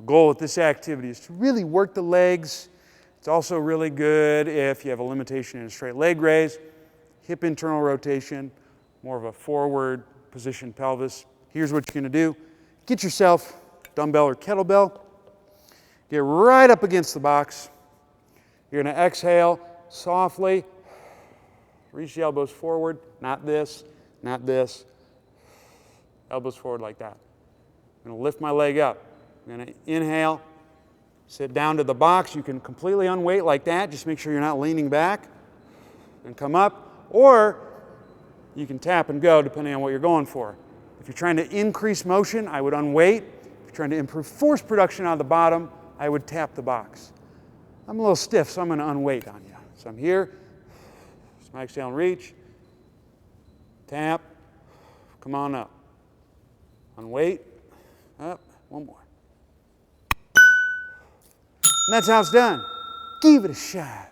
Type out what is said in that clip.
goal with this activity is to really work the legs. It's also really good if you have a limitation in a straight leg raise, hip internal rotation, more of a forward position pelvis. Here's what you're going to do. Get yourself dumbbell or kettlebell. Get right up against the box. You're going to exhale softly. Reach the elbows forward. Not this, not this. Elbows forward like that. I'm going to lift my leg up. I'm going to inhale. Sit down to the box. You can completely unweight like that. Just make sure you're not leaning back. And come up. Or you can tap and go depending on what you're going for. If you're trying to increase motion, I would unweight. If you're trying to improve force production out of the bottom, I would tap the box. I'm a little stiff, so I'm going to unweight on you. So I'm here. Just my exhale and reach. Tap. Come on up. Unweight. Up. One more. And that's how it's done. Give it a shot.